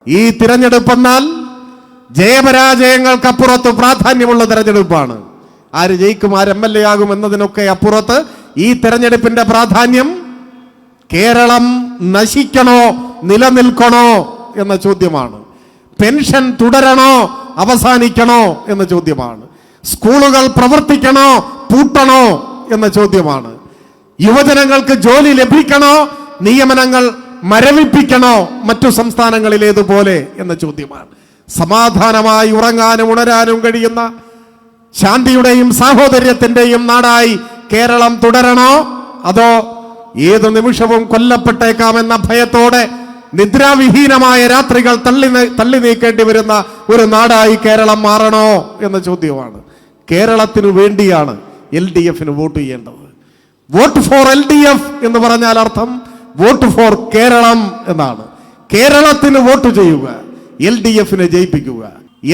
ഈ തിരഞ്ഞെടുപ്പെന്നാൽ ജയപരാജയങ്ങൾക്കപ്പുറത്ത് പ്രാധാന്യമുള്ള തിരഞ്ഞെടുപ്പാണ്. ആര് ജയിക്കും, ആര് MLA ആകും എന്നതിനൊക്കെ അപ്പുറത്ത് ഈ തെരഞ്ഞെടുപ്പിന്റെ പ്രാധാന്യം കേരളം നശിക്കണോ നിലനിൽക്കണോ എന്ന ചോദ്യമാണ്. പെൻഷൻ തുടരണോ അവസാനിക്കണോ എന്ന ചോദ്യമാണ്. സ്കൂളുകൾ പ്രവർത്തിക്കണോ പൂട്ടണോ എന്ന ചോദ്യമാണ്. യുവജനങ്ങൾക്ക് ജോലി ലഭിക്കണോ നിയമനങ്ങൾ മരവിപ്പിക്കണോ മറ്റു സംസ്ഥാനങ്ങളിലേതുപോലെ എന്ന ചോദ്യമാണ്. സമാധാനമായി ഉറങ്ങാനും ഉണരാനും കഴിയുന്ന ശാന്തിയുടെയും സാഹോദര്യത്തിന്റെയും നാടായി കേരളം തുടരണോ, അതോ ഏത് നിമിഷവും കൊല്ലപ്പെട്ടേക്കാമെന്ന ഭയത്തോടെ നിദ്രാവിഹീനമായ രാത്രികൾ തള്ളി നീക്കേണ്ടി വരുന്ന ഒരു നാടായി കേരളം മാറണോ എന്ന ചോദ്യമാണ്. കേരളത്തിനു വേണ്ടിയാണ് LDF-ന് വോട്ട് ചെയ്യേണ്ടത്. വോട്ട് ഫോർ LDF എന്ന് പറഞ്ഞാൽ അർത്ഥം വോട്ട് ഫോർ കേരളം എന്നാണ്. കേരളത്തിന് വോട്ട് ചെയ്യുക, LDF-നെ ജയിപ്പിക്കുക.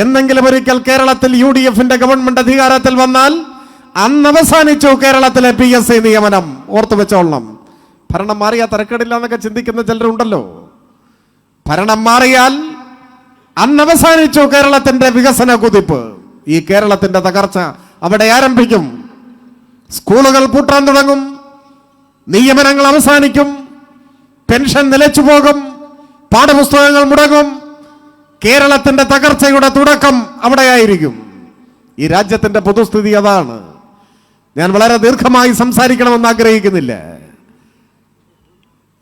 എന്നെങ്കിലും ഒരിക്കൽ കേരളത്തിൽ UDF-ന്റെ ഗവൺമെന്റ് അധികാരത്തിൽ വന്നാൽ അന്ന് അവസാനിച്ചു കേരളത്തിലെ PSC നിയമനം. ഓർത്തു വെച്ചോളണം. ഭരണം മാറിയാൽ തരക്കേടില്ല എന്നൊക്കെ ചിന്തിക്കുന്ന ചിലരുണ്ടല്ലോ. ഭരണം മാറിയാൽ അന്ന് അവസാനിച്ചു കേരളത്തിന്റെ വികസന കുതിപ്പ്. ഈ കേരളത്തിന്റെ തകർച്ച അവിടെ ആരംഭിക്കും. സ്കൂളുകൾ പൂട്ടാൻ തുടങ്ങും, നിയമനങ്ങൾ അവസാനിക്കും, പെൻഷൻ നിലച്ചു പോകും, പാഠപുസ്തകങ്ങൾ മുടങ്ങും. കേരളത്തിന്റെ തകർച്ചയുടെ തുടക്കം അവിടെയായിരിക്കും. ഈ രാജ്യത്തിന്റെ പൊതുസ്ഥിതി അതാണ്. ഞാൻ വളരെ ദീർഘമായി സംസാരിക്കണമെന്ന് ആഗ്രഹിക്കുന്നില്ല.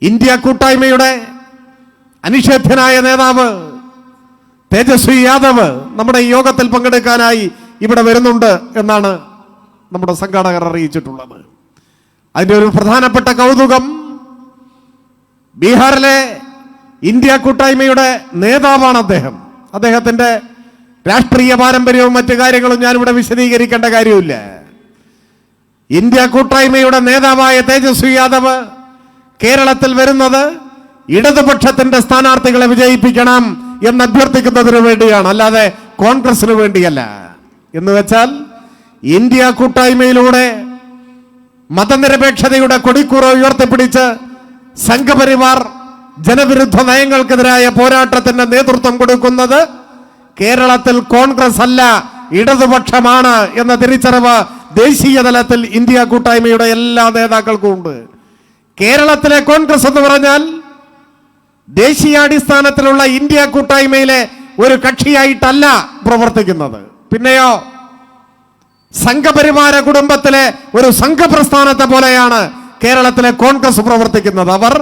ഇന്ത്യ കൂട്ടായ്മയുടെ അനിഷേധ്യനായ നേതാവ് തേജസ്വി യാദവ് നമ്മുടെ ഈ യോഗത്തിൽ പങ്കെടുക്കാനായി ഇവിടെ വരുന്നുണ്ട് എന്നാണ് നമ്മുടെ സംഘാടകർ അറിയിച്ചിട്ടുള്ളത്. അതിൻ്റെ ഒരു പ്രധാനപ്പെട്ട കൗതുകം, ബീഹാറിലെ ഇന്ത്യ കൂട്ടായ്മയുടെ നേതാവാണ് അദ്ദേഹം. അദ്ദേഹത്തിന്റെ രാഷ്ട്രീയ പാരമ്പര്യവും മറ്റു കാര്യങ്ങളും ഞാനിവിടെ വിശദീകരിക്കേണ്ട കാര്യമില്ല. ഇന്ത്യ കൂട്ടായ്മയുടെ നേതാവായ തേജസ്വി യാദവ് കേരളത്തിൽ വരുന്നത് ഇടതുപക്ഷത്തിന്റെ സ്ഥാനാർത്ഥികളെ വിജയിപ്പിക്കണം എന്ന് അഭ്യർത്ഥിക്കുന്നതിന് വേണ്ടിയാണ്, അല്ലാതെ കോൺഗ്രസിന് വേണ്ടിയല്ല. എന്ന് വെച്ചാൽ ഇന്ത്യ കൂട്ടായ്മയിലൂടെ മതനിരപേക്ഷതയുടെ കൊടിക്കൂറ ഉയർത്തിപ്പിടിച്ച് സംഘപരിവാർ ജനവിരുദ്ധ നയങ്ങൾക്കെതിരായ പോരാട്ടത്തിന്റെ നേതൃത്വം കൊടുക്കുന്നത് കേരളത്തിൽ കോൺഗ്രസ് അല്ല ഇടതുപക്ഷമാണ് എന്ന തിരിച്ചറിവ് ദേശീയ തലത്തിൽ ഇന്ത്യ കൂട്ടായ്മയുടെ എല്ലാ നേതാക്കൾക്കും ഉണ്ട്. കേരളത്തിലെ കോൺഗ്രസ് എന്ന് പറഞ്ഞാൽ ദേശീയാടിസ്ഥാനത്തിലുള്ള ഇന്ത്യ കൂട്ടായ്മയിലെ ഒരു കക്ഷിയായിട്ടല്ല പ്രവർത്തിക്കുന്നത്. പിന്നെയോ സംഘപരിവാര കുടുംബത്തിലെ ഒരു സംഘപ്രസ്ഥാനത്തെ പോലെയാണ് കേരളത്തിലെ കോൺഗ്രസ് പ്രവർത്തിക്കുന്നത്. അവർ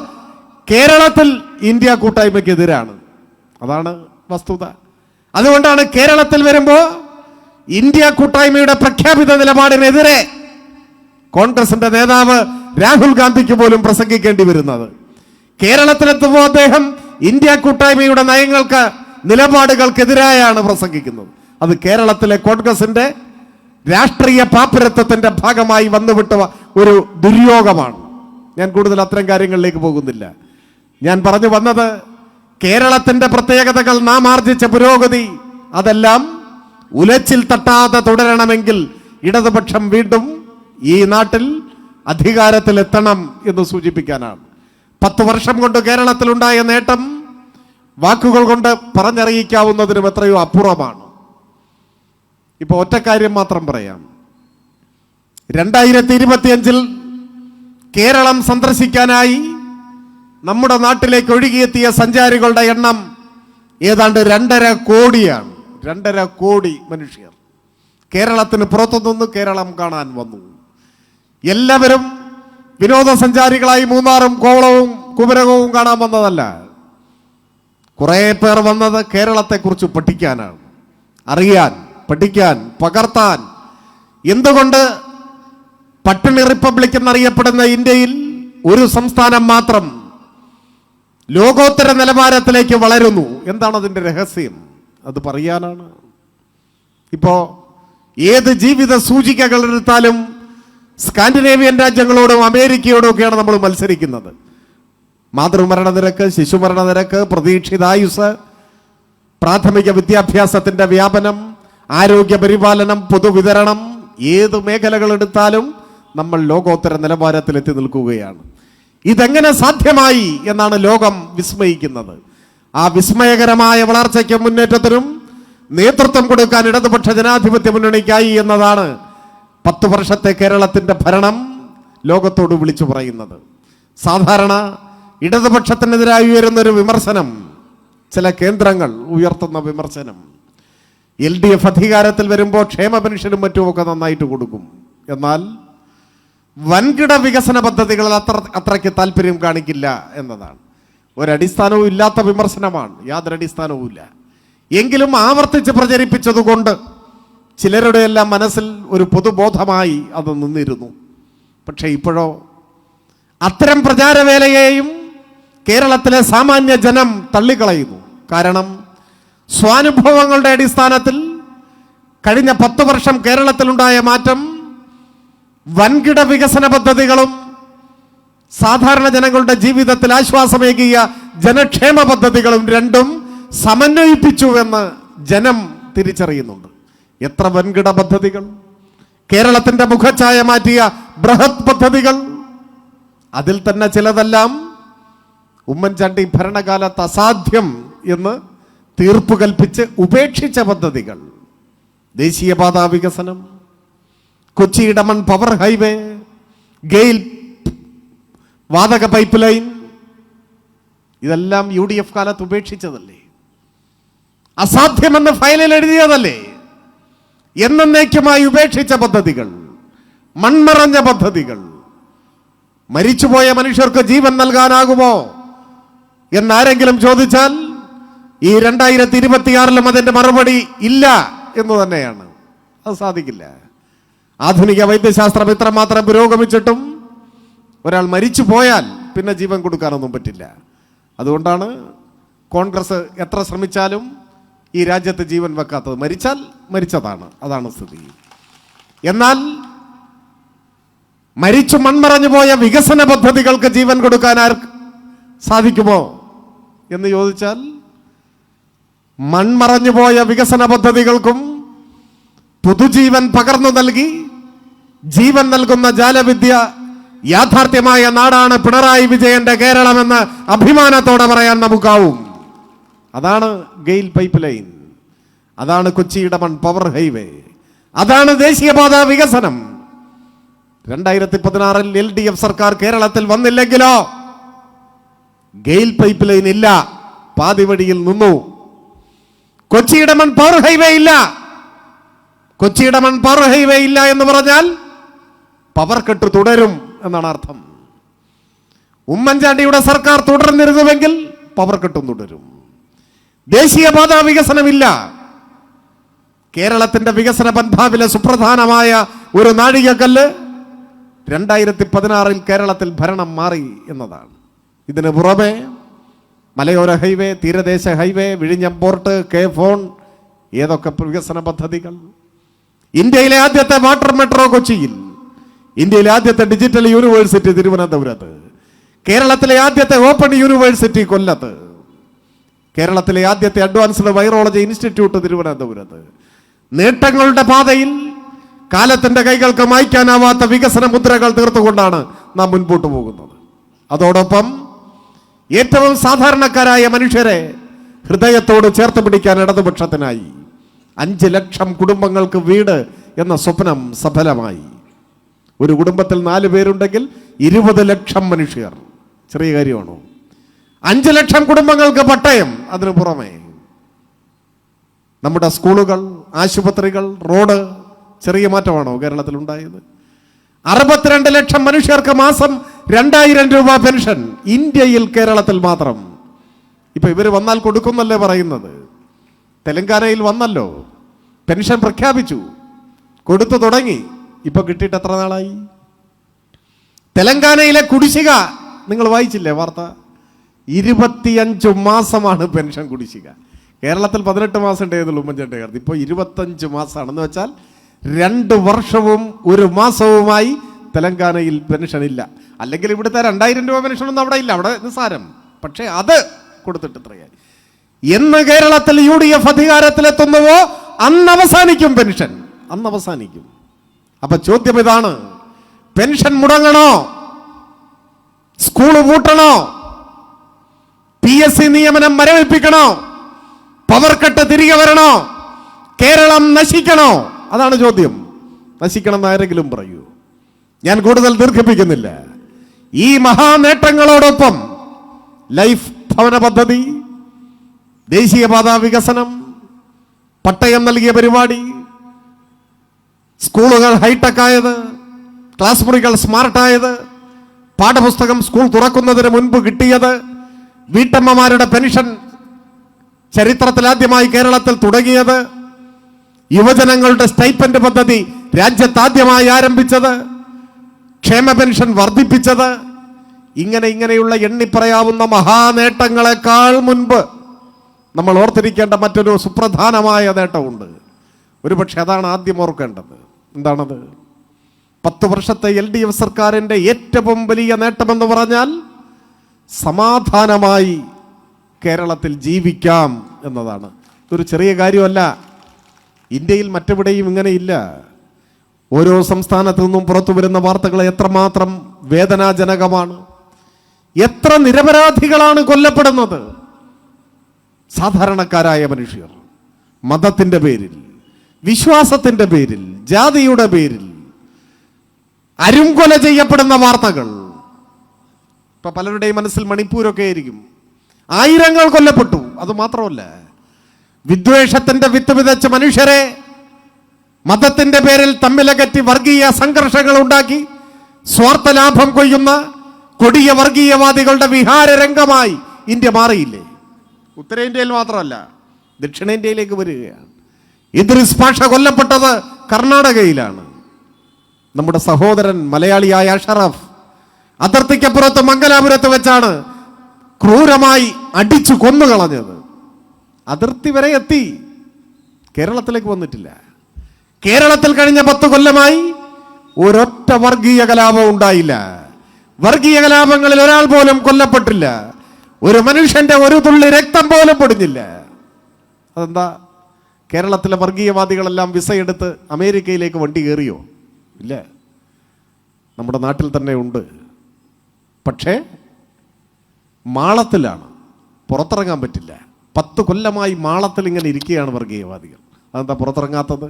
കേരളത്തിൽ ഇന്ത്യ കൂട്ടായ്മയ്ക്കെതിരാണ്. അതാണ് വസ്തുത. അതുകൊണ്ടാണ് കേരളത്തിൽ വരുമ്പോൾ ഇന്ത്യ കൂട്ടായ്മയുടെ പ്രഖ്യാപിത നിലപാടിനെതിരെ കോൺഗ്രസിന്റെ നേതാവ് രാഹുൽ ഗാന്ധിക്ക് പോലും പ്രസംഗിക്കേണ്ടി വരുന്നത്. കേരളത്തിലെത്തുമ്പോൾ അദ്ദേഹം ഇന്ത്യ കൂട്ടായ്മയുടെ നയങ്ങൾക്ക് നിലപാടുകൾക്കെതിരായാണ് പ്രസംഗിക്കുന്നത്. അത് കേരളത്തിലെ കോൺഗ്രസിന്റെ രാഷ്ട്രീയ പാപ്പരത്വത്തിന്റെ ഭാഗമായി വന്നുവിട്ട ഒരു ദുര്യോഗമാണ്. ഞാൻ കൂടുതൽ അത്തരം കാര്യങ്ങളിലേക്ക് പോകുന്നില്ല. ഞാൻ പറഞ്ഞു വന്നത് കേരളത്തിന്റെ പ്രത്യേകതകൾ, നാം ആർജിച്ച പുരോഗതി, അതെല്ലാം ഉലച്ചിൽ തട്ടാതെ തുടരണമെങ്കിൽ ഇടതുപക്ഷം വീണ്ടും ഈ നാട്ടിൽ അധികാരത്തിലെത്തണം എന്ന് സൂചിപ്പിക്കാനാണ്. 10 വർഷം കൊണ്ട് കേരളത്തിലുണ്ടായ നേട്ടം വാക്കുകൾ കൊണ്ട് പറഞ്ഞറിയിക്കാവുന്നതിനും എത്രയോ അപ്പുറമാണ്. ഇപ്പൊ ഒറ്റക്കാര്യം മാത്രം പറയാം. 2025 കേരളം സന്ദർശിക്കാനായി നമ്മുടെ നാട്ടിലേക്ക് ഒഴുകിയെത്തിയ സഞ്ചാരികളുടെ എണ്ണം ഏതാണ്ട് 2.5 കോടിയാണ്. 2.5 കോടി മനുഷ്യർ കേരളത്തിന് പുറത്തുനിന്ന് കേരളം കാണാൻ വന്നു. എല്ലാവരും വിനോദസഞ്ചാരികളായി മൂന്നാറും കോവളവും കുമരകവും കാണാൻ വന്നതല്ല. കുറെ പേർ വന്നത് കേരളത്തെക്കുറിച്ച് പഠിക്കാനാണ്, അറിയാൻ, പഠിക്കാൻ, പകർത്താൻ. എന്തുകൊണ്ട് പട്ടിണി റിപ്പബ്ലിക് എന്നറിയപ്പെടുന്ന ഇന്ത്യയിൽ ഒരു സംസ്ഥാനം മാത്രം ലോകോത്തര നിലവാരത്തിലേക്ക് വളരുന്നു? എന്താണ് അതിൻ്റെ രഹസ്യം? അത് പറയാനാണ്. ഇപ്പോ ഏത് ജീവിത സൂചികകൾ എടുത്താലും സ്കാൻഡിനേവിയൻ രാജ്യങ്ങളോടും അമേരിക്കയോടും ഒക്കെയാണ് നമ്മൾ മത്സരിക്കുന്നത്. മാതൃമരണ നിരക്ക്, ശിശുമരണ നിരക്ക്, പ്രതീക്ഷിതായുസ്, പ്രാഥമിക വിദ്യാഭ്യാസത്തിന്റെ വ്യാപനം, ആരോഗ്യ പരിപാലനം, പൊതുവിതരണം, ഏത് മേഖലകൾ എടുത്താലും നമ്മൾ ലോകോത്തര നിലവാരത്തിൽ എത്തി നിൽക്കുകയാണ്. ഇതെങ്ങനെ സാധ്യമായി എന്നാണ് ലോകം വിസ്മയിക്കുന്നത്. ആ വിസ്മയകരമായ വളർച്ചയ്ക്കും മുന്നേറ്റത്തിനും നേതൃത്വം കൊടുക്കാൻ ഇടതുപക്ഷ ജനാധിപത്യ മുന്നണിക്കായി എന്നതാണ് 10 വർഷത്തെ കേരളത്തിന്റെ ഭരണം ലോകത്തോട് വിളിച്ചു പറയുന്നത്. സാധാരണ ഇടതുപക്ഷത്തിനെതിരായി ഉയരുന്നൊരു വിമർശനം, ചില കേന്ദ്രങ്ങൾ ഉയർത്തുന്ന വിമർശനം, LDF അധികാരത്തിൽ വരുമ്പോൾ ക്ഷേമ പെൻഷനും മറ്റുമൊക്കെ നന്നായിട്ട് കൊടുക്കും, എന്നാൽ വൻകിട വികസന പദ്ധതികളിൽ അത്രയ്ക്ക് താല്പര്യം കാണിക്കില്ല എന്നതാണ്. ഒരടിസ്ഥാനവും ഇല്ലാത്ത വിമർശനമാണ്, യാതൊരു അടിസ്ഥാനവും ഇല്ല. എങ്കിലും ആവർത്തിച്ച് പ്രചരിപ്പിച്ചതുകൊണ്ട് ചിലരുടെ എല്ലാം മനസ്സിൽ ഒരു പൊതുബോധമായി അത് നിന്നിരുന്നു. പക്ഷെ ഇപ്പോഴോ അത്തരം പ്രചാരവേലയെയും കേരളത്തിലെ സാമാന്യ ജനം തള്ളിക്കളയുന്നു. കാരണം സ്വാനുഭവങ്ങളുടെ അടിസ്ഥാനത്തിൽ കഴിഞ്ഞ 10 വർഷം കേരളത്തിലുണ്ടായ മാറ്റം വൻകിട വികസന പദ്ധതികളും സാധാരണ ജനങ്ങളുടെ ജീവിതത്തിൽ ആശ്വാസമേകിയ ജനക്ഷേമ പദ്ധതികളും രണ്ടും സമന്വയിപ്പിച്ചു എന്ന് ജനം തിരിച്ചറിയുന്നുണ്ട്. എത്ര വൻകിട പദ്ധതികൾ, കേരളത്തിന്റെ മുഖഛായ മാറ്റിയ ബൃഹത് പദ്ധതികൾ, അതിൽ തന്നെ ചിലതെല്ലാം ഉമ്മൻചാണ്ടി ഭരണകാലത്ത് അസാധ്യം എന്ന് തീർപ്പ് കൽപ്പിച്ച് ഉപേക്ഷിച്ച പദ്ധതികൾ. ദേശീയപാത വികസനം, കൊച്ചി ഇടമൺ പവർ ഹൈവേ, ഗെയിൽ വാതക പൈപ്പ് ലൈൻ, ഇതെല്ലാം UDF കാലത്ത് ഉപേക്ഷിച്ചതല്ലേ? അസാധ്യമെന്ന് ഫയലിൽ എഴുതിയതല്ലേ? എന്നേക്കുമായി ഉപേക്ഷിച്ച പദ്ധതികൾ, മൺമറഞ്ഞ പദ്ധതികൾ. മരിച്ചുപോയ മനുഷ്യർക്ക് ജീവൻ നൽകാനാകുമോ എന്നാരെങ്കിലും ചോദിച്ചാൽ ഈ 2026 അതിന്റെ മറുപടി ഇല്ല എന്ന് തന്നെയാണ്. അത് സാധിക്കില്ല. ആധുനിക വൈദ്യശാസ്ത്രം ഇത്രമാത്രം പുരോഗമിച്ചിട്ടും ഒരാൾ മരിച്ചു പോയാൽ പിന്നെ ജീവൻ കൊടുക്കാനൊന്നും പറ്റില്ല. അതുകൊണ്ടാണ് കോൺഗ്രസ് എത്ര ശ്രമിച്ചാലും ഈ രാജ്യത്ത് ജീവൻ വെക്കാത്തത്. മരിച്ചാൽ മരിച്ചതാണ്, അതാണ് സ്ഥിതി. എന്നാൽ മരിച്ചു മൺമറഞ്ഞു പോയ വികസന പദ്ധതികൾക്ക് ജീവൻ കൊടുക്കാൻ ആർക്ക് സാധിക്കുമോ എന്ന് ചോദിച്ചാൽ, മൺമറഞ്ഞു പോയ വികസന പദ്ധതികൾക്കും പുതുജീവൻ പകർന്നു നൽകി ജീവൻ നൽകുന്ന ജാലവിദ്യ യാഥാർത്ഥ്യമായ നാടാണ് പിണറായി വിജയന്റെ കേരളമെന്ന് അഭിമാനത്തോടെ പറയാൻ നമുക്കാവും. അതാണ് ഗെയിൽ പൈപ്പ് ലൈൻ, അതാണ് കൊച്ചി ഇടമൺ പവർ ഹൈവേ, അതാണ് ദേശീയപാത വികസനം. 2016 LDF സർക്കാർ കേരളത്തിൽ വന്നില്ലെങ്കിലോ ഗെയിൽ പൈപ്പ് ലൈൻ ഇല്ല, പാതിവഴിയിൽ നിന്നു. കൊച്ചി ഇടമൺ പവർ ഹൈവേ ഇല്ല. കൊച്ചി ഇടമൺ പവർ ഹൈവേ ഇല്ല എന്ന് പറഞ്ഞാൽ പവർ കട്ട് തുടരും എന്നാണ് അർത്ഥം. ഉമ്മൻചാണ്ടിയുടെ സർക്കാർ തുടർന്നിരുന്നുവെങ്കിൽ പവർ കട്ടും തുടരും. ദേശീയപാത വികസനമില്ല. കേരളത്തിന്റെ വികസന പന്ഥാവിലെ സുപ്രധാനമായ ഒരു നാഴികക്കല്ല് 2016 കേരളത്തിൽ ഭരണം മാറി എന്നതാണ്. ഇതിന് പുറമെ മലയോര ഹൈവേ, തീരദേശ ഹൈവേ, വിഴിഞ്ഞം പോർട്ട്, K-ഫോൺ, ഏതൊക്കെ വികസന പദ്ധതികൾ. ഇന്ത്യയിലെ ആദ്യത്തെ വാട്ടർ മെട്രോ കൊച്ചിയിൽ, ഇന്ത്യയിലെ ആദ്യത്തെ ഡിജിറ്റൽ യൂണിവേഴ്സിറ്റി തിരുവനന്തപുരത്ത്, കേരളത്തിലെ ആദ്യത്തെ ഓപ്പൺ യൂണിവേഴ്സിറ്റി കൊല്ലത്ത്, കേരളത്തിലെ ആദ്യത്തെ അഡ്വാൻസ്ഡ് വൈറോളജി ഇൻസ്റ്റിറ്റ്യൂട്ട് തിരുവനന്തപുരത്ത്. നേട്ടങ്ങളുടെ പാതയിൽ കാലത്തിന്റെ കൈകൾക്ക് മായ്ക്കാനാവാത്ത വികസന മുദ്രകൾ തീർത്തുകൊണ്ടാണ് നാം മുൻപോട്ട് പോകുന്നത്. അതോടൊപ്പം ഏറ്റവും സാധാരണക്കാരായ മനുഷ്യരെ ഹൃദയത്തോട് ചേർത്ത് പിടിക്കാൻ ഇടതുപക്ഷത്തിനായി 5 ലക്ഷം കുടുംബങ്ങൾക്ക് വീട് എന്ന സ്വപ്നം സഫലമായി. ഒരു കുടുംബത്തിൽ 4 പേരുണ്ടെങ്കിൽ 20 ലക്ഷം മനുഷ്യർ. ചെറിയ കാര്യമാണോ? 5 ലക്ഷം കുടുംബങ്ങൾക്ക് പട്ടയം. അതിനു പുറമെ നമ്മുടെ സ്കൂളുകൾ, ആശുപത്രികൾ, റോഡ്. ചെറിയ മാറ്റമാണോ കേരളത്തിൽ ഉണ്ടായത്? 62 ലക്ഷം മനുഷ്യർക്ക് മാസം 2000 രൂപ പെൻഷൻ ഇന്ത്യയിൽ, കേരളത്തിൽ മാത്രം. ഇപ്പൊ ഇവര് വന്നാൽ കൊടുക്കുന്നല്ലേ പറയുന്നത്. തെലങ്കാനയിൽ വന്നല്ലോ, പെൻഷൻ പ്രഖ്യാപിച്ചു, കൊടുത്തു തുടങ്ങി. ഇപ്പൊ കിട്ടിയിട്ട് എത്ര നാളായി? തെലങ്കാനയിലെ കുടിശ്ശിക നിങ്ങൾ വായിച്ചില്ലേ വാർത്ത? 25 മാസമാണ് പെൻഷൻ കുടിശ്ശിക. കേരളത്തിൽ 18 മാസം ഉണ്ടായതുള്ളൂ ഉമ്മൻചാണ്ടി കാലത്ത്. ഇപ്പോൾ 25 മാസമാണെന്ന് വെച്ചാൽ 2 വർഷവും 1 മാസവുമായി തെലങ്കാനയിൽ പെൻഷൻ ഇല്ല. അല്ലെങ്കിൽ ഇവിടുത്തെ 2000 രൂപ പെൻഷനൊന്നും അവിടെ ഇല്ല, അവിടെ നിസ്സാരം. പക്ഷേ അത് കൊടുത്തിട്ട് ഇത്രയായി. എന്ന് കേരളത്തിൽ UDF അധികാരത്തിലെത്തുന്നുവോ അന്ന് അവസാനിക്കും പെൻഷൻ, അന്ന് അവസാനിക്കും. അപ്പൊ ചോദ്യം ഇതാണ്, പെൻഷൻ മുടങ്ങണോ? സ്കൂൾ പൂട്ടണോ? PSC നിയമനം മരവിപ്പിക്കണോ? പവർ കട്ട് തിരികെ വരണോ? കേരളം നശിക്കണോ? അതാണ് ചോദ്യം. നശിക്കണം എന്ന് ആരെങ്കിലും പറയൂ? ഞാൻ കൂടുതൽ ദീർഘിപ്പിക്കുന്നില്ല. ഈ മഹാനേട്ടങ്ങളോടൊപ്പം ലൈഫ് ഭവന പദ്ധതി, ദേശീയപാത വികസനം, പട്ടയം നൽകിയ പരിപാടി, സ്കൂളുകൾ ഹൈടെക് ആയത്, ക്ലാസ് മുറികൾ സ്മാർട്ടായത്, പാഠപുസ്തകം സ്കൂൾ തുറക്കുന്നതിന് മുൻപ് കിട്ടിയത്, വീട്ടമ്മമാരുടെ പെൻഷൻ ചരിത്രത്തിലാദ്യമായി കേരളത്തിൽ തുടങ്ങിയത്, യുവജനങ്ങളുടെ സ്റ്റൈപ്പൻഡ് പദ്ധതി രാജ്യത്താദ്യമായി ആരംഭിച്ചത്, ക്ഷേമ പെൻഷൻ വർദ്ധിപ്പിച്ചത്, ഇങ്ങനെയുള്ള എണ്ണിപ്പറയാവുന്ന മഹാനേട്ടങ്ങളെക്കാൾ മുൻപ് നമ്മൾ ഓർത്തിരിക്കേണ്ട മറ്റൊരു സുപ്രധാനമായ നേട്ടമുണ്ട്. ഒരുപക്ഷെ അതാണ് ആദ്യം ഓർക്കേണ്ടത്. എന്താണത്? 10 വർഷത്തെ LDF സർക്കാരിൻ്റെ ഏറ്റവും വലിയ നേട്ടമെന്ന് പറഞ്ഞാൽ സമാധാനമായി കേരളത്തിൽ ജീവിക്കാം എന്നതാണ്. ഇതൊരു ചെറിയ കാര്യമല്ല. ഇന്ത്യയിൽ മറ്റെവിടെയും ഇങ്ങനെയില്ല. ഓരോ സംസ്ഥാനത്തു നിന്നും പുറത്തു വരുന്ന വാർത്തകൾ എത്രമാത്രം വേദനാജനകമാണ്. എത്ര നിരപരാധികളാണ് കൊല്ലപ്പെടുന്നത്. സാധാരണക്കാരായ മനുഷ്യർ മതത്തിൻ്റെ പേരിൽ, വിശ്വാസത്തിൻ്റെ പേരിൽ, ജാതിയുടെ പേരിൽ അരുംകൊല ചെയ്യപ്പെടുന്ന വാർത്തകൾ. ഇപ്പൊ പലരുടെയും മനസ്സിൽ മണിപ്പൂരൊക്കെ ആയിരിക്കും. ആയിരങ്ങൾ കൊല്ലപ്പെട്ടു. അത് മാത്രമല്ല, വിദ്വേഷത്തിന്റെ വിത്ത് വിതച്ച മനുഷ്യരെ മതത്തിന്റെ പേരിൽ തമ്മിലകറ്റി വർഗീയ സംഘർഷങ്ങൾ ഉണ്ടാക്കി സ്വാർത്ഥ ലാഭം കൊയ്യുന്ന കൊടിയ വർഗീയവാദികളുടെ വിഹാരരംഗമായി ഇന്ത്യ മാറിയില്ലേ? ഉത്തരേന്ത്യയിൽ മാത്രമല്ല, ദക്ഷിണേന്ത്യയിലേക്ക് വരികയാണ്. ഇദ്രിസ് പാഷ കൊല്ലപ്പെട്ടത് കർണാടകയിലാണ്. നമ്മുടെ സഹോദരൻ മലയാളിയായ അഷറഫ് അതിർത്തിക്കപ്പുറത്ത് മംഗലാപുരത്ത് വെച്ചാണ് ക്രൂരമായി അടിച്ചു കൊന്നുകളഞ്ഞത്. അതിർത്തി വരെ എത്തി, കേരളത്തിലേക്ക് വന്നിട്ടില്ല. കേരളത്തിൽ കഴിഞ്ഞ 10 കൊല്ലമായി ഒരൊറ്റ വർഗീയ കലാപം ഉണ്ടായില്ല. വർഗീയ കലാപങ്ങളിൽ ഒരാൾ പോലും കൊല്ലപ്പെട്ടില്ല. ഒരു മനുഷ്യന്റെ ഒരു തുള്ളി രക്തം പോലും പൊടിഞ്ഞില്ല. അതെന്താ? കേരളത്തിലെ വർഗീയവാദികളെല്ലാം വിസയെടുത്ത് അമേരിക്കയിലേക്ക് വണ്ടി കയറിയോ? ഇല്ല, നമ്മുടെ നാട്ടിൽ തന്നെ ഉണ്ട്. പക്ഷേ മാളത്തിലാണ്, പുറത്തിറങ്ങാൻ പറ്റില്ല. 10 കൊല്ലമായി മാളത്തിൽ ഇങ്ങനെ ഇരിക്കുകയാണ് വർഗീയവാദികൾ. അതെന്താ പുറത്തിറങ്ങാത്തത്?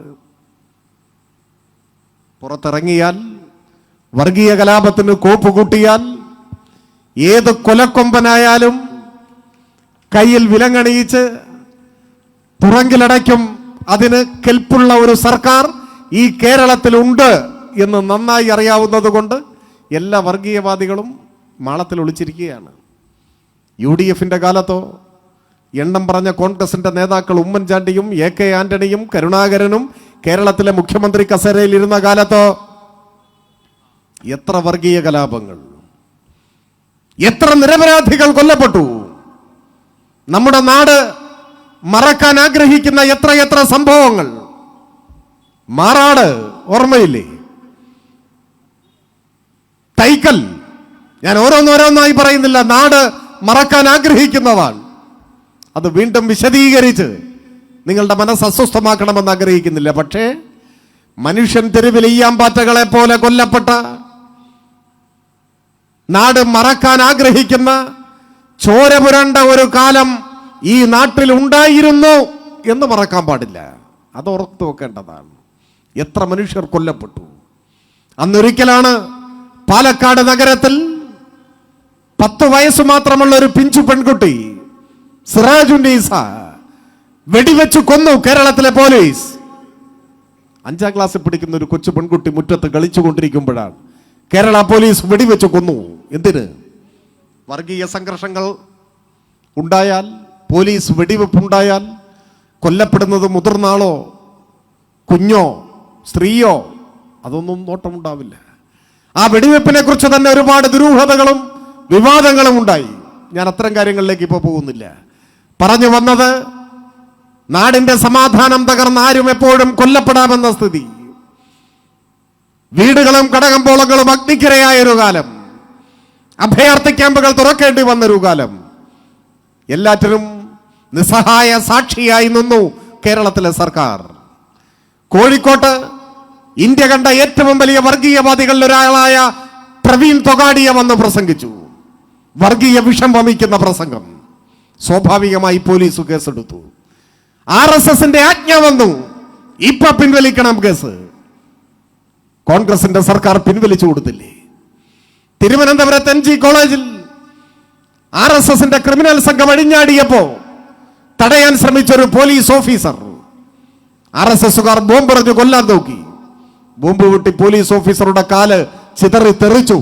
പുറത്തിറങ്ങിയാൽ, വർഗീയ കലാപത്തിന് കോപ്പ് കൂട്ടിയാൽ, ഏത് കൊലക്കൊമ്പനായാലും കയ്യിൽ വിലങ്ങണിയിച്ച് പുറങ്കിലടയ്ക്കും. അതിന് കെൽപ്പുള്ള ഒരു സർക്കാർ ഈ കേരളത്തിലുണ്ട് എന്ന് നന്നായി അറിയാവുന്നത് കൊണ്ട് എല്ലാ വർഗീയവാദികളും മാളത്തിൽ ഒളിച്ചിരിക്കുകയാണ്. UDFന്റെ കാലത്തോ, എണ്ണം പറഞ്ഞ കോൺഗ്രസിന്റെ നേതാക്കൾ ഉമ്മൻചാണ്ടിയും AK ആന്റണിയും കരുണാകരനും കേരളത്തിലെ മുഖ്യമന്ത്രി കസേരയിൽ ഇരുന്ന കാലത്തോ എത്ര വർഗീയ കലാപങ്ങൾ, എത്ര നിരപരാധികൾ കൊല്ലപ്പെട്ടു. നമ്മുടെ നാട് മറക്കാൻ ആഗ്രഹിക്കുന്ന എത്ര സംഭവങ്ങൾ. മാറാട് ഓർമ്മയില്ലേ? തൈക്കൽ. ഞാൻ ഓരോന്നോരോന്നായി പറയുന്നില്ല, നാട് മറക്കാൻ ആഗ്രഹിക്കുന്നതാണ്. അത് വീണ്ടും വിശദീകരിച്ച് നിങ്ങളുടെ മനസ്സ് അസ്വസ്ഥമാക്കണമെന്ന് ആഗ്രഹിക്കുന്നില്ല. പക്ഷേ മനുഷ്യൻ തെരുവിൽ ഈയാമ്പാറ്റകളെ പോലെ കൊല്ലപ്പെട്ട, നാട് മറക്കാൻ ആഗ്രഹിക്കുന്ന, ചോര പുരണ്ട ഒരു കാലം ഈ നാട്ടിൽ ഉണ്ടായിരുന്നു എന്ന് മറക്കാൻ പാടില്ല. അത് ഓർത്തു വെക്കേണ്ടതാണ്. എത്ര മനുഷ്യർ കൊല്ലപ്പെട്ടു. അന്നൊരിക്കലാണ് പാലക്കാട് നഗരത്തിൽ 10 വയസ്സ് മാത്രമുള്ള ഒരു പിഞ്ചു പെൺകുട്ടി സിറാജുന്നീസ വെടിവെച്ച് കൊന്നു കേരളത്തിലെ പോലീസ്. 5ാം ക്ലാസ്സിൽ പഠിക്കുന്ന ഒരു കൊച്ചു പെൺകുട്ടി മുറ്റത്ത് കളിച്ചുകൊണ്ടിരിക്കുമ്പോഴാണ് കേരള പോലീസ് വെടിവെച്ച് കൊന്നു. എന്തിന്? വർഗീയ സംഘർഷങ്ങൾ ഉണ്ടായാൽ, പോലീസ് വെടിവെപ്പുണ്ടായാൽ കൊല്ലപ്പെടുന്നത് മുതിർന്ന ആളോ കുഞ്ഞോ സ്ത്രീയോ അതൊന്നും നോട്ടമുണ്ടാവില്ല. ആ വെടിവെപ്പിനെ കുറിച്ച് തന്നെ ഒരുപാട് ദുരൂഹതകളും വിവാദങ്ങളും ഉണ്ടായി. ഞാൻ അത്തരം കാര്യങ്ങളിലേക്ക് ഇപ്പോൾ പോകുന്നില്ല. പറഞ്ഞു വന്നത്, നാടിന്റെ സമാധാനം തകർന്ന ആരും എപ്പോഴും കൊല്ലപ്പെടാമെന്ന സ്ഥിതി, വീടുകളും കടകമ്പോളങ്ങളും അഗ്നിക്കിരയായൊരു കാലം, അഭയാർത്ഥി ക്യാമ്പുകൾ തുറക്കേണ്ടി വന്നൊരു കാലം, എല്ലാറ്റിനും നിസ്സഹായ സാക്ഷിയായി നിന്നു കേരളത്തിലെ സർക്കാർ. കോഴിക്കോട്ട് ഇന്ത്യ കണ്ട ഏറ്റവും വലിയ വർഗീയവാദികളിൽ ഒരാളായ പ്രവീൺ തൊഗാഡിയ വന്ന് പ്രസംഗിച്ചു. വർഗീയ വിഷം വമിക്കുന്ന പ്രസംഗം. സ്വാഭാവികമായി പോലീസ് കേസെടുത്തു. RSSന്റെ ആജ്ഞ വന്നു, ഇപ്പൊ പിൻവലിക്കണം കേസ്. കോൺഗ്രസിന്റെ സർക്കാർ പിൻവലിച്ചു കൊടുത്തില്ലേ? തിരുവനന്തപുരത്ത് NG കോളേജിൽ RSSന്റെ ക്രിമിനൽ സംഘം അഴിഞ്ഞാടിയപ്പോ തടയാൻ ശ്രമിച്ചൊരു പോലീസ് ഓഫീസർ RSSുകാർ ബോംബെറിഞ്ഞു കൊല്ലാൻ നോക്കി. ബോംബ് പൊട്ടി പോലീസ് ഓഫീസറുടെ കാല് ചിതറി തെറിച്ചു.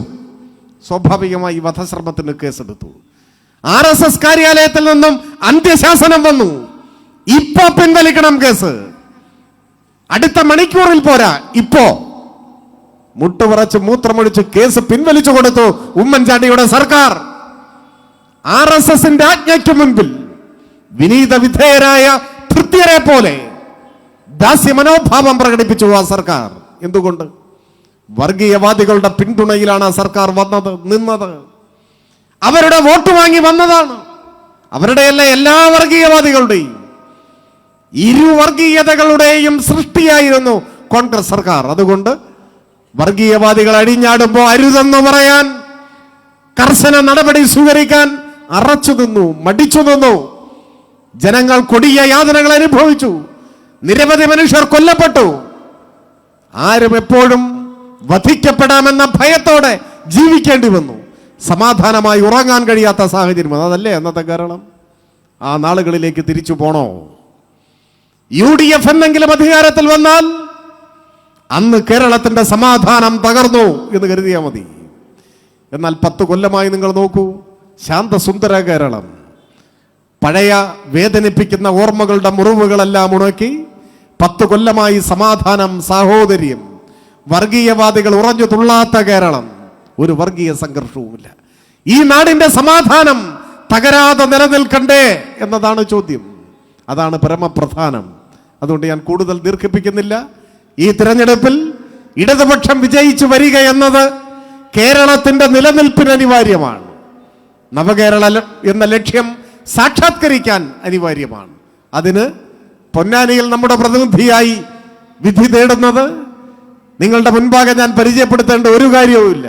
സ്വാഭാവികമായി വധശ്രമത്തിന് കേസെടുത്തു. RSS കാര്യാലയത്തിൽ നിന്നും അന്ത്യശാസനം വന്നു, ഇപ്പൊ പിൻവലിക്കണം കേസ്. അടുത്ത മണിക്കൂറിൽ പോരാ, ഇപ്പോ മുട്ടുപറച്ച് മൂത്രമൊഴിച്ച് കേസ് പിൻവലിച്ചു കൊടുത്തു ഉമ്മൻചാണ്ടിയുടെ സർക്കാർ. RSSന്റെ ആജ്ഞയ്ക്ക് മുൻപിൽ വിനീത വിധേയരായ ഭൃത്യരെ പോലെ ദാസ്യ മനോഭാവം പ്രകടിപ്പിച്ചു ആ സർക്കാർ. എന്തുകൊണ്ട്? വർഗീയവാദികളുടെ പിന്തുണയിലാണ് ആ സർക്കാർ നിന്നത്. അവരുടെ വോട്ട് വാങ്ങി വന്നതാണ്. അവരുടെയല്ല, എല്ലാ വർഗീയവാദികളുടെയും ഇരുവർഗീയതകളുടെയും സൃഷ്ടിയായിരുന്നു കോൺഗ്രസ് സർക്കാർ. അതുകൊണ്ട് വർഗീയവാദികൾ അഴിഞ്ഞാടുമ്പോൾ അരുതെന്ന് പറയാൻ, കർശന നടപടി സ്വീകരിക്കാൻ അറച്ചു നിന്നു, മടിച്ചു നിന്നു. ജനങ്ങൾ കൊടിയ യാതനകൾ അനുഭവിച്ചു. നിരവധി മനുഷ്യർ കൊല്ലപ്പെട്ടു. ആരും എപ്പോഴും വധിക്കപ്പെടാമെന്ന ഭയത്തോടെ ജീവിക്കേണ്ടി വന്നു. സമാധാനമായി ഉറങ്ങാൻ കഴിയാത്ത സാഹചര്യം. അതല്ലേ അന്നത്തെ കേരളം? ആ നാളുകളിലേക്ക് തിരിച്ചു പോണോ? UDF എന്നെങ്കിലും അധികാരത്തിൽ വന്നാൽ അന്ന് കേരളത്തിന്റെ സമാധാനം തകർന്നു എന്ന് കരുതിയാൽ മതി. എന്നാൽ 10 കൊല്ലമായി നിങ്ങൾ നോക്കൂ, ശാന്തസുന്ദര കേരളം. പഴയ വേദനിപ്പിക്കുന്ന ഓർമ്മകളുടെ മുറിവുകളെല്ലാം ഉണക്കി 10 കൊല്ലമായി സമാധാനം, സാഹോദര്യം, വർഗീയവാദികൾ ഉറഞ്ഞു തുള്ളാത്ത കേരളം. ഒരു വർഗീയ സംഘർഷവുമില്ല. ഈ നാടിന്റെ സമാധാനം തകരാതെ നിലനിൽക്കണ്ടേ എന്നതാണ് ചോദ്യം. അതാണ് പരമപ്രധാനം. അതുകൊണ്ട് ഞാൻ കൂടുതൽ ദീർഘിപ്പിക്കുന്നില്ല. ഈ തിരഞ്ഞെടുപ്പിൽ ഇടതുപക്ഷം വിജയിച്ചു വരിക എന്നത് കേരളത്തിന്റെ നിലനിൽപ്പിന് അനിവാര്യമാണ്. നവകേരള എന്ന ലക്ഷ്യം സാക്ഷാത്കരിക്കാൻ അനിവാര്യമാണ്. അതിന് പൊന്നാനിയിൽ നമ്മുടെ പ്രതിനിധിയായി വിധി തേടുന്നത് നിങ്ങളുടെ മുൻപാകെ ഞാൻ പരിചയപ്പെടുത്തേണ്ട ഒരു കാര്യവുമില്ല,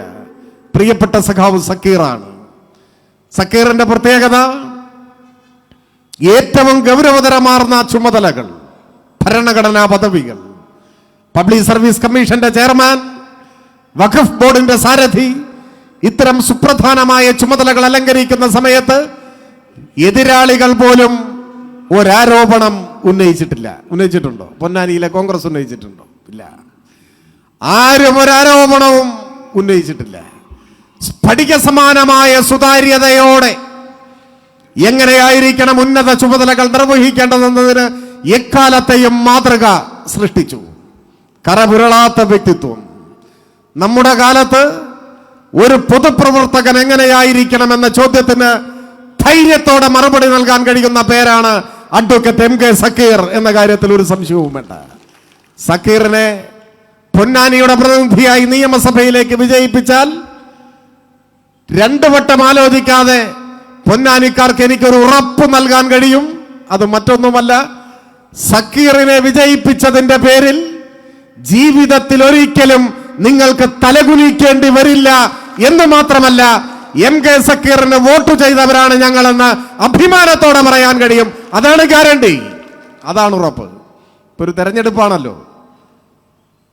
പ്രിയപ്പെട്ട സഖാവ് സക്കീറാണ്. സക്കീറിന്റെ പ്രത്യേകത ഏറ്റവും ഗൗരവതരമാർന്ന ചുമതലകൾ, ഭരണഘടനാ പദവികൾ, പബ്ലിക് സർവീസ് കമ്മീഷന്റെ ചെയർമാൻ, വഖഫ് ബോർഡിന്റെ സാരഥി, ഇത്തരം സുപ്രധാനമായ ചുമതലകൾ അലങ്കരിക്കുന്ന സമയത്ത് എതിരാളികൾ പോലും ഒരാരോപണം ഉന്നയിച്ചിട്ടുണ്ടോ? പൊന്നാനിയിലെ കോൺഗ്രസ് ഉന്നയിച്ചിട്ടുണ്ടോ? ഇല്ല. ആരും ഒരാരോപണവും ഉന്നയിച്ചിട്ടില്ല. സ്ഫടിക സമാനമായ സുതാര്യതയോടെ എങ്ങനെയായിരിക്കണം ഉന്നത ചുമതലകൾ നിർവഹിക്കേണ്ടതെന്നതിന് എക്കാലത്തെയും മാതൃക സൃഷ്ടിച്ചു. കറപുരളാത്ത വ്യക്തിത്വം. നമ്മുടെ കാലത്ത് ഒരു പൊതുപ്രവർത്തകൻ എങ്ങനെയായിരിക്കണമെന്ന ചോദ്യത്തിന് ധൈര്യത്തോടെ മറുപടി നൽകാൻ കഴിയുന്ന പേരാണ് അഡ്വക്കേറ്റ് MK സക്കീർ എന്ന കാര്യത്തിൽ ഒരു സംശയവും വേണ്ട. സക്കീറിനെ പൊന്നാനിയുടെ പ്രതിനിധിയായി നിയമസഭയിലേക്ക് വിജയിപ്പിച്ചാൽ 2 വട്ടം ആലോചിക്കാതെ പൊന്നാനിക്കാർക്ക് എനിക്കൊരു ഉറപ്പ് നൽകാൻ കഴിയും. അത് മറ്റൊന്നുമല്ല, സക്കീറിനെ വിജയിപ്പിച്ചതിന്റെ പേരിൽ ജീവിതത്തിൽ ഒരിക്കലും നിങ്ങൾക്ക് തലകുനിക്കേണ്ടി വരില്ല എന്ന് മാത്രമല്ല, MK സക്കീറിന് വോട്ട് ചെയ്തവരാണ് ഞങ്ങളെന്ന് അഭിമാനത്തോടെ പറയാൻ കഴിയും. അതാണ് ഗ്യാരണ്ടി, അതാണ് ഉറപ്പ്. ഇപ്പൊ ഒരു തെരഞ്ഞെടുപ്പാണല്ലോ.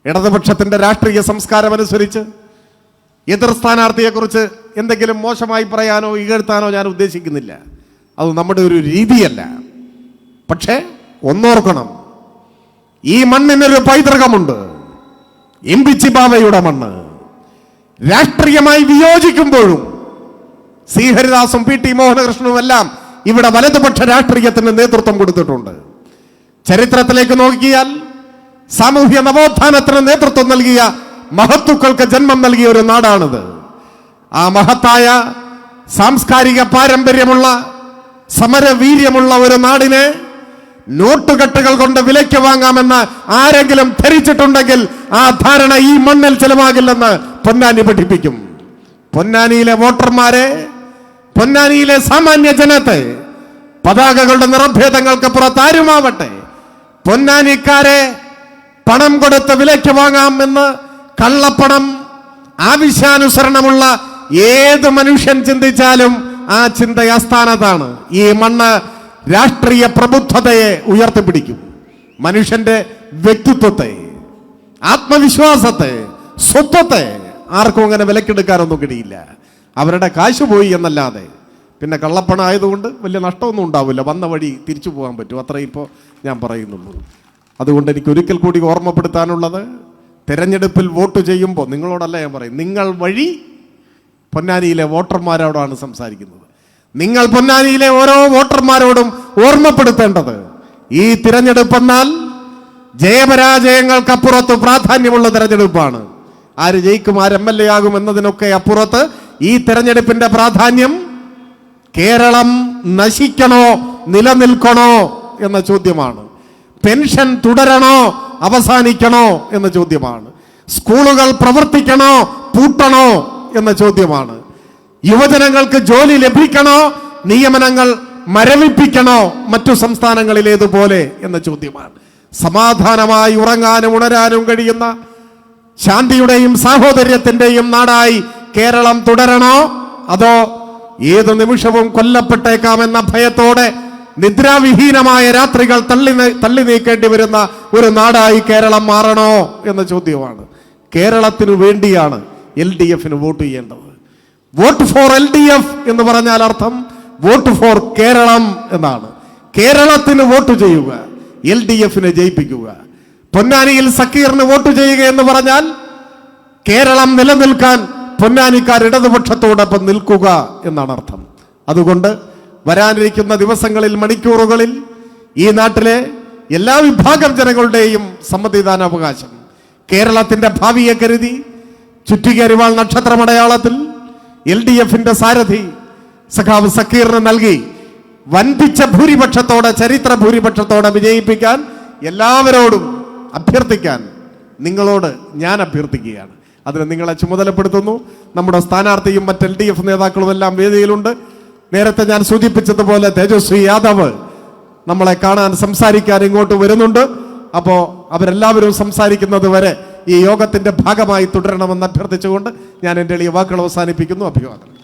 ഇടതുപക്ഷത്തിന്റെ രാഷ്ട്രീയ സംസ്കാരം അനുസരിച്ച് എതിർ സ്ഥാനാർത്ഥിയെക്കുറിച്ച് എന്തെങ്കിലും മോശമായി പറയാനോ ഇകഴ്ത്താനോ ഞാൻ ഉദ്ദേശിക്കുന്നില്ല. അത് നമ്മുടെ ഒരു രീതിയല്ല. പക്ഷേ ഒന്നോർക്കണം, ഈ മണ്ണിനൊരു പൈതൃകമുണ്ട്. ഇമ്പിച്ചി ബാവയുടെ മണ്ണ്. രാഷ്ട്രീയമായി വിയോജിക്കുമ്പോഴും സി ഹരിദാസും PT മോഹനകൃഷ്ണനും എല്ലാം ഇവിടെ വലതുപക്ഷ രാഷ്ട്രീയത്തിന് നേതൃത്വം കൊടുത്തിട്ടുണ്ട്. ചരിത്രത്തിലേക്ക് നോക്കിയാൽ സാമൂഹ്യ നവോത്ഥാനത്തിന് നേതൃത്വം നൽകിയ മഹത്തുക്കൾക്ക് ജന്മം നൽകിയ ഒരു നാടാണിത്. ആ മഹത്തായ സാംസ്കാരിക പാരമ്പര്യമുള്ള സമരവീര്യമുള്ള ഒരു നാടിനെ നോട്ടുകെട്ടുകൾ കൊണ്ട് വിലയ്ക്ക് വാങ്ങാമെന്ന് ആരെങ്കിലും ധരിച്ചിട്ടുണ്ടെങ്കിൽ ആ ധാരണ ഈ മണ്ണിൽ ചെലവാകില്ലെന്ന് പൊന്നാനി പഠിപ്പിക്കും. പൊന്നാനിയിലെ വോട്ടർമാരെ, പൊന്നാനിയിലെ സാമാന്യ ജനത്തെ, പതാകകളുടെ നിറഭേദങ്ങൾക്ക് പുറത്താരുമാവട്ടെ, പൊന്നാനിക്കാരെ പണം കൊടുത്ത് വിലയ്ക്ക് വാങ്ങാമെന്ന് കള്ളപ്പണം ആവശ്യാനുസരണമുള്ള ഏത് മനുഷ്യൻ ചിന്തിച്ചാലും ആ ചിന്ത ആസ്ഥാനത്താണ്. ഈ മണ്ണ് രാഷ്ട്രീയ പ്രബുദ്ധതയെ ഉയർത്തിപ്പിടിക്കും. മനുഷ്യന്റെ വ്യക്തിത്വത്തെ, ആത്മവിശ്വാസത്തെ, സ്വത്വത്തെ ആർക്കും അങ്ങനെ വിലക്കെടുക്കാനൊന്നും കഴിയില്ല. അവരുടെ കാശ് പോയി എന്നല്ലാതെ. പിന്നെ കള്ളപ്പണം ആയതുകൊണ്ട് വലിയ നഷ്ടമൊന്നും ഉണ്ടാവില്ല. വന്ന വഴി തിരിച്ചു പോകാൻ പറ്റും. അത്രേ ഇപ്പോൾ ഞാൻ പറയുന്നുള്ളൂ. അതുകൊണ്ട് എനിക്ക് ഒരിക്കൽ കൂടി ഓർമ്മപ്പെടുത്താനുള്ളത്, തെരഞ്ഞെടുപ്പിൽ വോട്ട് ചെയ്യുമ്പോൾ നിങ്ങളോടല്ല ഞാൻ പറയും, നിങ്ങൾ വഴി പൊന്നാനിയിലെ വോട്ടർമാരോടാണ് സംസാരിക്കുന്നത്. നിങ്ങൾ പൊന്നാനിയിലെ ഓരോ വോട്ടർമാരോടും ഓർമ്മപ്പെടുത്തേണ്ടത്, ഈ തിരഞ്ഞെടുപ്പെന്നാൽ ജയപരാജയങ്ങൾക്കപ്പുറത്ത് പ്രാധാന്യമുള്ള തിരഞ്ഞെടുപ്പാണ്. ആര് ജയിക്കും, ആര് MLA ആകും എന്നതിനൊക്കെ അപ്പുറത്ത് ഈ തെരഞ്ഞെടുപ്പിന്റെ പ്രാധാന്യം കേരളം നശിക്കണോ നിലനിൽക്കണോ എന്ന ചോദ്യമാണ്. പെൻഷൻ തുടരണോ അവസാനിക്കണോ എന്ന ചോദ്യമാണ്. സ്കൂളുകൾ പ്രവർത്തിക്കണോ പൂട്ടണോ എന്ന ചോദ്യമാണ്. യുവജനങ്ങൾക്ക് ജോലി ലഭിക്കണോ, നിയമനങ്ങൾ മരവിപ്പിക്കണോ മറ്റു സംസ്ഥാനങ്ങളിലേതുപോലെ എന്ന ചോദ്യമാണ്. സമാധാനമായി ഉറങ്ങാനും ഉണരാനും കഴിയുന്ന ശാന്തിയുടെയും സാഹോദര്യത്തിന്റെയും നാടായി കേരളം തുടരണോ, അതോ ഏതു നിമിഷവും കൊല്ലപ്പെട്ടേക്കാമെന്ന ഭയത്തോടെ നിദ്രാവിഹീനമായ രാത്രികൾ തള്ളി നീക്കേണ്ടി വരുന്ന ഒരു നാടായി കേരളം മാറണോ എന്ന ചോദ്യമാണ്. കേരളത്തിനു വേണ്ടിയാണ് LDFന് വോട്ട് ചെയ്യേണ്ടത്. വോട്ട് ഫോർ LDF എന്ന് പറഞ്ഞാൽ അർത്ഥം വോട്ട് ഫോർ കേരളം എന്നാണ്. കേരളത്തിന് വോട്ട് ചെയ്യുക, LDFനെ ജയിപ്പിക്കുക. പൊന്നാനിയിൽ സക്കീറിന് വോട്ട് ചെയ്യുക എന്ന് പറഞ്ഞാൽ കേരളം നിലനിൽക്കാൻ പൊന്നാനിക്കാർ ഇടതുപക്ഷത്തോടൊപ്പം നിൽക്കുക എന്നാണ് അർത്ഥം. അതുകൊണ്ട് വരാനിരിക്കുന്ന ദിവസങ്ങളിൽ, മണിക്കൂറുകളിൽ ഈ നാട്ടിലെ എല്ലാ വിഭാഗം ജനങ്ങളുടെയും സമ്മതിദാനാവകാശം കേരളത്തിന്റെ ഭാവിയെ കരുതി ചുറ്റികരിവാൾ നക്ഷത്രമടയാളത്തിൽ LDFന്റെ സാരഥി സഖാവ് സക്കീറിന് നൽകി വൻപിച്ച ഭൂരിപക്ഷത്തോടെ, ചരിത്ര ഭൂരിപക്ഷത്തോടെ വിജയിപ്പിക്കാൻ എല്ലാവരോടും അഭ്യർത്ഥിക്കാൻ നിങ്ങളോട് ഞാൻ അഭ്യർത്ഥിക്കുകയാണ്. അതിന് നിങ്ങളെ ചുമതലപ്പെടുത്തുന്നു. നമ്മുടെ സ്ഥാനാർത്ഥിയും മറ്റ് LDF നേതാക്കളും എല്ലാം വേദിയിലുണ്ട്. നേരത്തെ ഞാൻ സൂചിപ്പിച്ചതുപോലെ തേജസ്വി യാദവ് നമ്മളെ കാണാൻ, സംസാരിക്കാൻ ഇങ്ങോട്ട് വരുന്നുണ്ട്. അപ്പോൾ അവരെല്ലാവരും സംസാരിക്കുന്നത് വരെ ഈ യോഗത്തിന്റെ ഭാഗമായി തുടരണമെന്ന് അഭ്യർത്ഥിച്ചുകൊണ്ട് ഞാൻ എൻ്റെ എളിയ വാക്കുകൾ അവസാനിപ്പിക്കുന്നു. അഭിവാദനം.